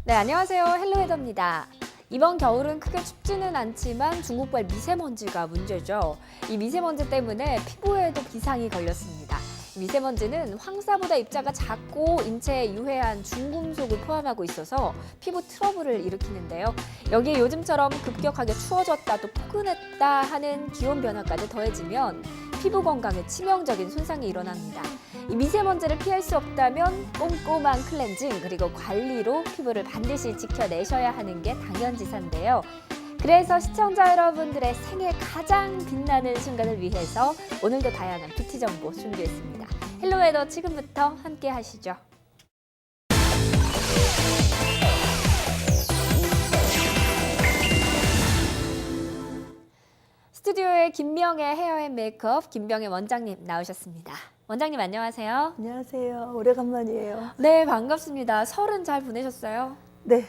네, 안녕하세요. 헬로헤더입니다. 이번 겨울은 크게 춥지는 않지만 중국발 미세먼지가 문제죠. 이 미세먼지 때문에 피부에도 비상이 걸렸습니다. 미세먼지는 황사보다 입자가 작고 인체에 유해한 중금속을 포함하고 있어서 피부 트러블을 일으키는데요. 여기에 요즘처럼 급격하게 추워졌다 또 포근했다 하는 기온 변화까지 더해지면 피부 건강에 치명적인 손상이 일어납니다. 이 미세먼지를 피할 수 없다면 꼼꼼한 클렌징 그리고 관리로 피부를 반드시 지켜내셔야 하는 게 당연지사인데요. 그래서 시청자 여러분들의 생애 가장 빛나는 순간을 위해서 오늘도 다양한 뷰티 정보 준비했습니다. 헬로웨더 지금부터 함께 하시죠. 스튜디오에 김명의 헤어 앤 메이크업 김병의 원장님 나오셨습니다. 원장님 안녕하세요. 안녕하세요. 오래간만이에요. 네, 반갑습니다. 설은 잘 보내셨어요? 네.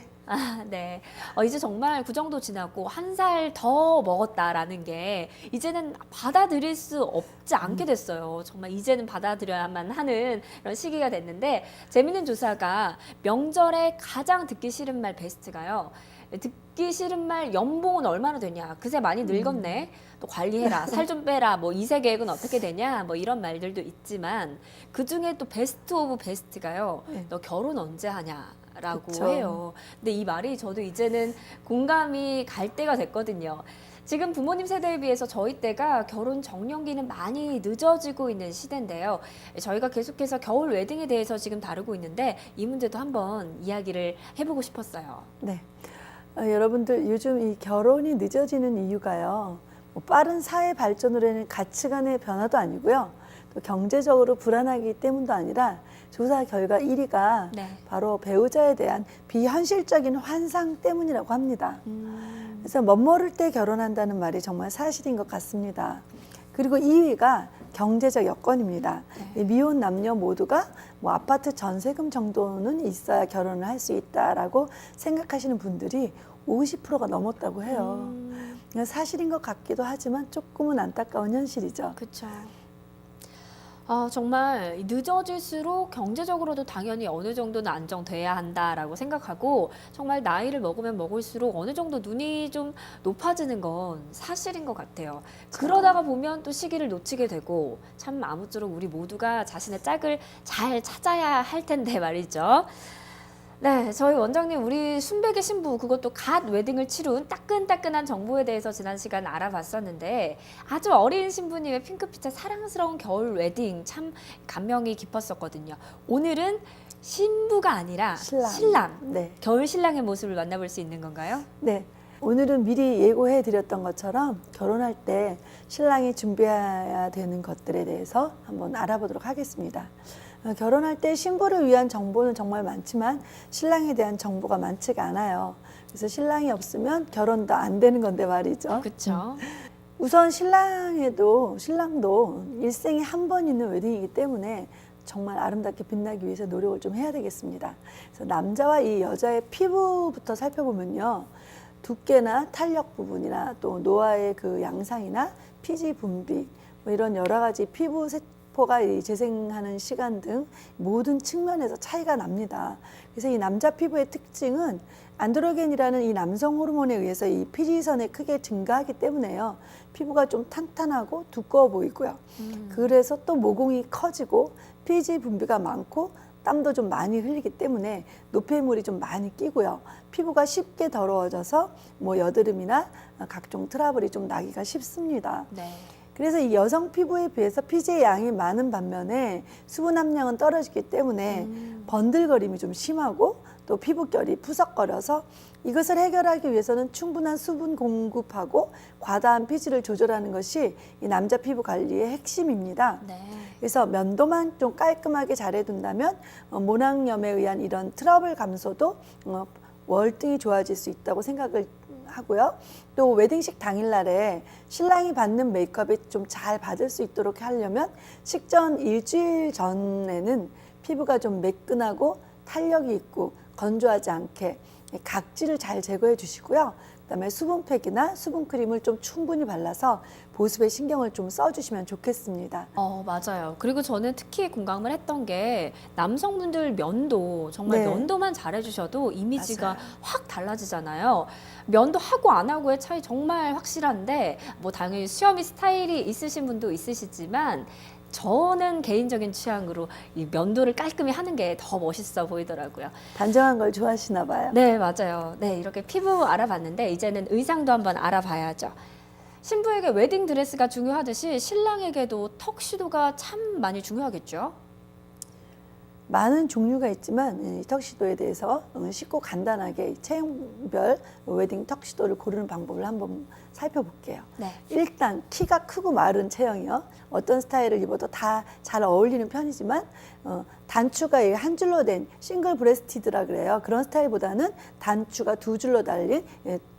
네. 이제 정말 그 정도 지나고 한 살 더 먹었다라는 게 이제는 받아들일 수 없지 않게 됐어요. 정말 이제는 받아들여야만 하는 이런 시기가 됐는데 재밌는 조사가 명절에 가장 듣기 싫은 말 베스트가요. 듣기 싫은 말 연봉은 얼마나 되냐. 그새 많이 늙었네. 또 관리해라. 살 좀 빼라. 뭐 이세 계획은 어떻게 되냐. 뭐 이런 말들도 있지만 그중에 또 베스트 오브 베스트가요. 네. 너 결혼 언제 하냐. 라고 그쵸. 해요. 근데 이 말이 저도 이제는 공감이 갈 때가 됐거든요. 지금 부모님 세대에 비해서 저희 때가 결혼 정년기는 많이 늦어지고 있는 시대인데요. 저희가 계속해서 겨울 웨딩에 대해서 지금 다루고 있는데 이 문제도 한번 이야기를 해보고 싶었어요. 네. 여러분들 요즘 이 결혼이 늦어지는 이유가요. 뭐 빠른 사회 발전으로 인한 가치관의 변화도 아니고요. 또 경제적으로 불안하기 때문도 아니라 조사 결과 1위가 네. 바로 배우자에 대한 비현실적인 환상 때문이라고 합니다. 그래서 멋모를 때 결혼한다는 말이 정말 사실인 것 같습니다. 그리고 2위가 경제적 여건입니다. 네. 미혼 남녀 모두가 뭐 아파트 전세금 정도는 있어야 결혼을 할 수 있다라고 생각하시는 분들이 50%가 넘었다고 해요. 사실인 것 같기도 하지만 조금은 안타까운 현실이죠. 그렇죠. 정말 늦어질수록 경제적으로도 당연히 어느 정도는 안정돼야 한다라고 생각하고 정말 나이를 먹으면 먹을수록 어느 정도 눈이 좀 높아지는 건 사실인 것 같아요. 그러다가 보면 또 시기를 놓치게 되고 참 아무쪼록 우리 모두가 자신의 짝을 잘 찾아야 할 텐데 말이죠. 네, 저희 원장님 우리 순백의 신부 그것도 갓 웨딩을 치룬 따끈따끈한 정보에 대해서 지난 시간 알아봤었는데 아주 어린 신부님의 핑크빛의 사랑스러운 겨울 웨딩 참 감명이 깊었었거든요. 오늘은 신부가 아니라 신랑. 네. 겨울 신랑의 모습을 만나볼 수 있는 건가요? 네. 오늘은 미리 예고해 드렸던 것처럼 결혼할 때 신랑이 준비해야 되는 것들에 대해서 한번 알아보도록 하겠습니다. 결혼할 때 신부를 위한 정보는 정말 많지만 신랑에 대한 정보가 많지가 않아요. 그래서 신랑이 없으면 결혼도 안 되는 건데 말이죠. 그렇죠. 우선 신랑도 일생에 한 번 있는 웨딩이기 때문에 정말 아름답게 빛나기 위해서 노력을 좀 해야 되겠습니다. 그래서 남자와 이 여자의 피부부터 살펴보면요. 두께나 탄력 부분이나 또 노화의 그 양상이나 피지 분비 뭐 이런 여러 가지 피부 세포가 재생하는 시간 등 모든 측면에서 차이가 납니다. 그래서 이 남자 피부의 특징은 안드로겐이라는 이 남성 호르몬에 의해서 이 피지선이 크게 증가하기 때문에요. 피부가 좀 탄탄하고 두꺼워 보이고요. 그래서 또 모공이 커지고 피지 분비가 많고 땀도 좀 많이 흘리기 때문에 노폐물이 좀 많이 끼고요. 피부가 쉽게 더러워져서 뭐 여드름이나 각종 트러블이 좀 나기가 쉽습니다. 네. 그래서 이 여성 피부에 비해서 피지의 양이 많은 반면에 수분 함량은 떨어지기 때문에 번들거림이 좀 심하고 또 피부결이 푸석거려서 이것을 해결하기 위해서는 충분한 수분 공급하고 과다한 피지를 조절하는 것이 이 남자 피부 관리의 핵심입니다. 네. 그래서 면도만 좀 깔끔하게 잘해둔다면 모낭염에 의한 이런 트러블 감소도 월등히 좋아질 수 있다고 생각을 하고요. 또 웨딩식 당일날에 신랑이 받는 메이크업이 좀 잘 받을 수 있도록 하려면 식전 일주일 전에는 피부가 좀 매끈하고 탄력이 있고 건조하지 않게 각질을 잘 제거해 주시고요. 그다음에 수분팩이나 수분크림을 좀 충분히 발라서 보습에 신경을 좀 써주시면 좋겠습니다. 맞아요. 그리고 저는 특히 공감을 했던 게 남성분들 면도 정말 네. 면도만 잘해주셔도 이미지가 맞아요. 확 달라지잖아요. 면도 하고 안 하고의 차이 정말 확실한데 뭐 당연히 수염이 스타일이 있으신 분도 있으시지만 저는 개인적인 취향으로 이 면도를 깔끔히 하는 게 더 멋있어 보이더라고요. 단정한 걸 좋아하시나 봐요. 네, 맞아요. 네, 이렇게 피부 알아봤는데 이제는 의상도 한번 알아봐야죠. 신부에게 웨딩 드레스가 중요하듯이 신랑에게도 턱시도가 참 많이 중요하겠죠? 많은 종류가 있지만 이 턱시도에 대해서 쉽고 간단하게 체형별 웨딩 턱시도를 고르는 방법을 한번 살펴볼게요. 네. 일단 키가 크고 마른 체형이요. 어떤 스타일을 입어도 다 잘 어울리는 편이지만 단추가 한 줄로 된 싱글 브레스티드라 그래요. 그런 스타일보다는 단추가 두 줄로 달린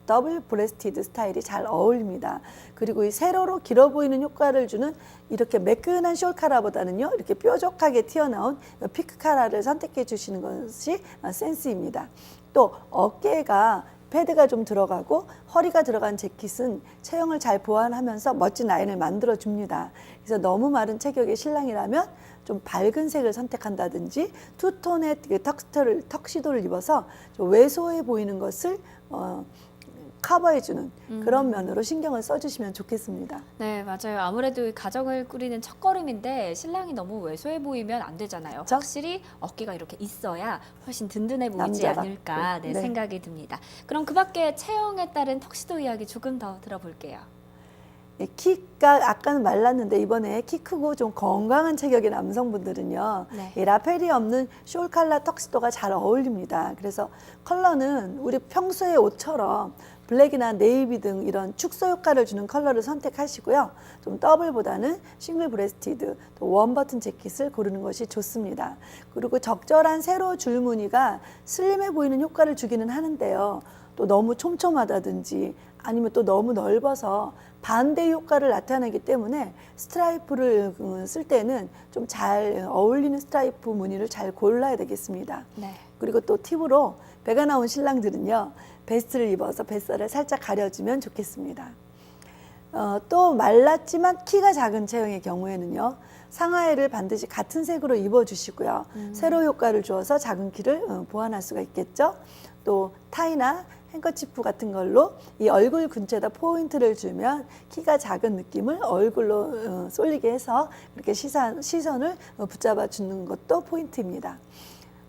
더블 브레스티드 스타일이 잘 어울립니다. 그리고 이 세로로 길어 보이는 효과를 주는 이렇게 매끈한 숄카라보다는요, 이렇게 뾰족하게 튀어나온 피크 카라를 선택해 주시는 것이 센스입니다. 또 어깨가 패드가 좀 들어가고 허리가 들어간 재킷은 체형을 잘 보완하면서 멋진 라인을 만들어 줍니다. 그래서 너무 마른 체격의 신랑이라면 좀 밝은 색을 선택한다든지 투톤의 턱시도를 입어서 좀 왜소해 보이는 것을 커버해주는 그런 면으로 신경을 써주시면 좋겠습니다. 네, 맞아요. 아무래도 이 가정을 꾸리는 첫걸음인데 신랑이 너무 왜소해 보이면 안 되잖아요. 그렇죠? 확실히 어깨가 이렇게 있어야 훨씬 든든해 보이지 남자답고. 않을까 네. 생각이 듭니다. 그럼 그 밖에 체형에 따른 턱시도 이야기 조금 더 들어볼게요. 키가 아까는 말랐는데 이번에 키 크고 좀 건강한 체격의 남성분들은요, 네. 이 라펠이 없는 숄 컬러 턱시도가 잘 어울립니다. 그래서 컬러는 우리 평소의 옷처럼 블랙이나 네이비 등 이런 축소 효과를 주는 컬러를 선택하시고요. 좀 더블보다는 싱글 브레스티드, 또 원 버튼 재킷을 고르는 것이 좋습니다. 그리고 적절한 세로 줄무늬가 슬림해 보이는 효과를 주기는 하는데요. 또 너무 촘촘하다든지 아니면 또 너무 넓어서 반대 효과를 나타내기 때문에 스트라이프를 쓸 때는 좀 잘 어울리는 스트라이프 무늬를 잘 골라야 되겠습니다. 네. 그리고 또 팁으로 배가 나온 신랑들은요, 베스트를 입어서 뱃살을 살짝 가려주면 좋겠습니다. 또 말랐지만 키가 작은 체형의 경우에는요, 상하의를 반드시 같은 색으로 입어주시고요. 세로 효과를 주어서 작은 키를 보완할 수가 있겠죠. 또 타이나 행커치프 같은 걸로 이 얼굴 근처에다 포인트를 주면 키가 작은 느낌을 얼굴로 쏠리게 해서 그렇게 시선을 붙잡아 주는 것도 포인트입니다.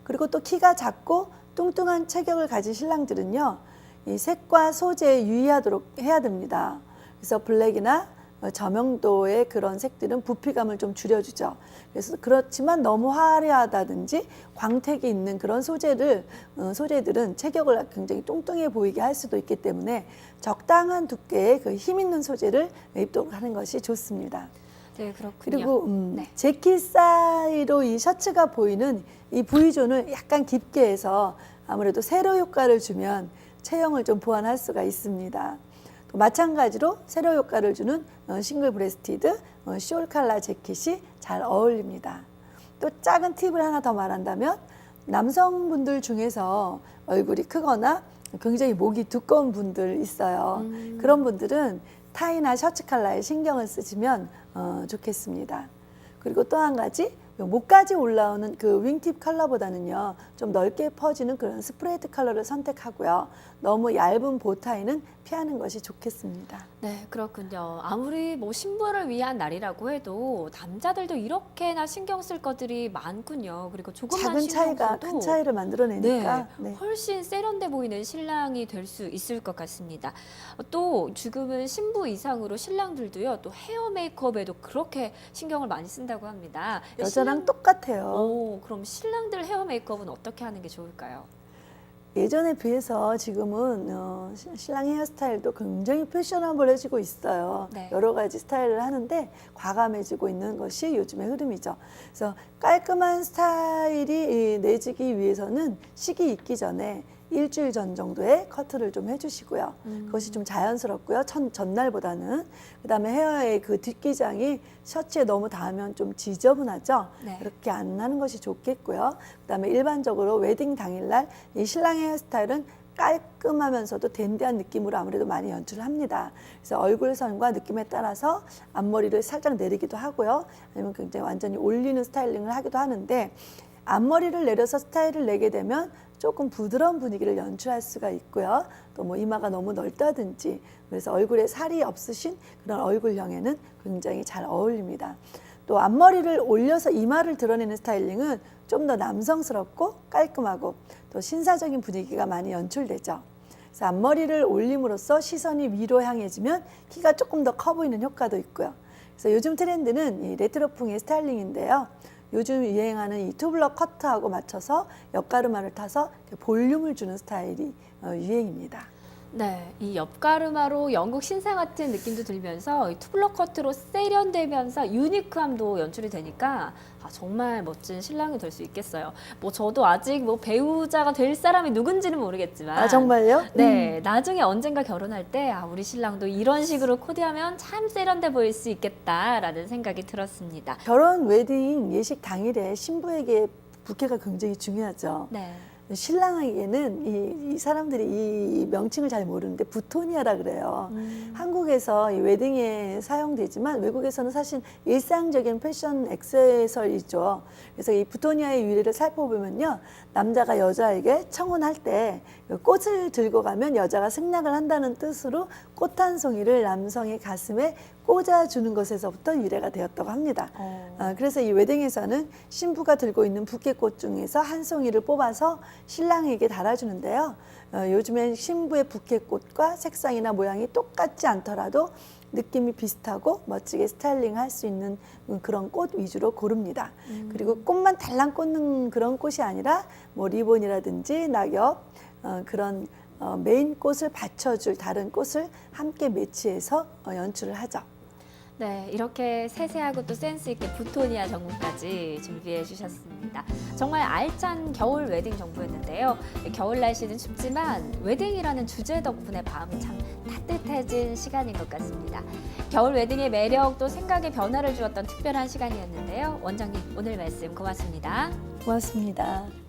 그리고 또 키가 작고 뚱뚱한 체격을 가진 신랑들은요, 이 색과 소재에 유의하도록 해야 됩니다. 그래서 블랙이나 저명도의 그런 색들은 부피감을 좀 줄여주죠. 그래서 그렇지만 너무 화려하다든지 광택이 있는 그런 소재들은 체격을 굉장히 뚱뚱해 보이게 할 수도 있기 때문에 적당한 두께의 그 힘 있는 소재를 입도록 하는 것이 좋습니다. 네, 그렇군요. 그리고 네. 재킷 사이로 이 셔츠가 보이는 이 V존을 약간 깊게 해서 아무래도 세로 효과를 주면 체형을 좀 보완할 수가 있습니다. 또 마찬가지로 세로 효과를 주는 싱글 브레스티드 숄 컬러 재킷이 잘 어울립니다. 또 작은 팁을 하나 더 말한다면 남성분들 중에서 얼굴이 크거나 굉장히 목이 두꺼운 분들 있어요. 그런 분들은 타이나 셔츠 컬러에 신경을 쓰시면 좋겠습니다. 그리고 또 한 가지, 목까지 올라오는 그 윙팁 컬러보다는요, 좀 넓게 퍼지는 그런 스프레이드 컬러를 선택하고요. 너무 얇은 보타이는 피하는 것이 좋겠습니다. 네, 그렇군요. 아무리 뭐 신부를 위한 날이라고 해도 남자들도 이렇게나 신경 쓸 것들이 많군요. 그리고 조금만 작은 신경 차이가 써도 큰 차이를 만들어내니까. 네. 훨씬 세련돼 보이는 신랑이 될 수 있을 것 같습니다. 또 지금은 신부 이상으로 신랑들도요, 또 헤어 메이크업에도 그렇게 신경을 많이 쓴다고 합니다. 여자랑 똑같아요. 그럼 신랑들 헤어 메이크업은 어떻게 하는 게 좋을까요? 예전에 비해서 지금은 신랑 헤어스타일도 굉장히 패셔너블해지고 있어요. 네. 여러 가지 스타일을 하는데 과감해지고 있는 것이 요즘의 흐름이죠. 그래서 깔끔한 스타일이 내지기 위해서는 식이 있기 전에 일주일 전 정도에 커트를 좀 해주시고요. 그것이 좀 자연스럽고요. 전날보다는. 그다음에 헤어의 그 뒷기장이 셔츠에 너무 닿으면 좀 지저분하죠. 네. 그렇게 안 나는 것이 좋겠고요. 그다음에 일반적으로 웨딩 당일날 이 신랑의 헤어스타일은 깔끔하면서도 댄디한 느낌으로 아무래도 많이 연출을 합니다. 그래서 얼굴선과 느낌에 따라서 앞머리를 살짝 내리기도 하고요. 아니면 굉장히 완전히 올리는 스타일링을 하기도 하는데, 앞머리를 내려서 스타일을 내게 되면 조금 부드러운 분위기를 연출할 수가 있고요. 또 뭐 이마가 너무 넓다든지, 그래서 얼굴에 살이 없으신 그런 얼굴형에는 굉장히 잘 어울립니다. 또 앞머리를 올려서 이마를 드러내는 스타일링은 좀 더 남성스럽고 깔끔하고 또 신사적인 분위기가 많이 연출되죠. 그래서 앞머리를 올림으로써 시선이 위로 향해지면 키가 조금 더 커 보이는 효과도 있고요. 그래서 요즘 트렌드는 이 레트로풍의 스타일링인데요. 요즘 유행하는 이 투블럭 커트하고 맞춰서 옆가르마를 타서 볼륨을 주는 스타일이 유행입니다. 네, 이 옆가르마로 영국 신사 같은 느낌도 들면서 이 투블럭 커트로 세련되면서 유니크함도 연출이 되니까 정말 멋진 신랑이 될 수 있겠어요. 뭐 저도 아직 뭐 배우자가 될 사람이 누군지는 모르겠지만, 아, 정말요? 네, 나중에 언젠가 결혼할 때 우리 신랑도 이런 식으로 코디하면 참 세련돼 보일 수 있겠다라는 생각이 들었습니다. 결혼 웨딩 예식 당일에 신부에게 부케가 굉장히 중요하죠. 네. 신랑에게는 이 사람들이 이 명칭을 잘 모르는데 부토니아라 그래요. 한국에서 이 웨딩에 사용되지만 외국에서는 사실 일상적인 패션 액세서리죠. 그래서 이 부토니아의 유래를 살펴보면요, 남자가 여자에게 청혼할 때 꽃을 들고 가면 여자가 승낙을 한다는 뜻으로 꽃 한 송이를 남성의 가슴에 꽂아주는 것에서부터 유래가 되었다고 합니다. 그래서 이 웨딩에서는 신부가 들고 있는 부케꽃 중에서 한 송이를 뽑아서 신랑에게 달아주는데요. 요즘엔 신부의 부케꽃과 색상이나 모양이 똑같지 않더라도 느낌이 비슷하고 멋지게 스타일링할 수 있는 그런 꽃 위주로 고릅니다. 그리고 꽃만 달랑 꽂는 그런 꽃이 아니라 뭐 리본이라든지 낙엽, 그런 메인 꽃을 받쳐줄 다른 꽃을 함께 매치해서 연출을 하죠. 네, 이렇게 세세하고 또 센스 있게 부토니아 정보까지 준비해 주셨습니다. 정말 알찬 겨울 웨딩 정보였는데요. 겨울 날씨는 춥지만 웨딩이라는 주제 덕분에 마음이 참 따뜻해진 시간인 것 같습니다. 겨울 웨딩의 매력 또 생각의 변화를 주었던 특별한 시간이었는데요. 원장님, 오늘 말씀 고맙습니다. 고맙습니다.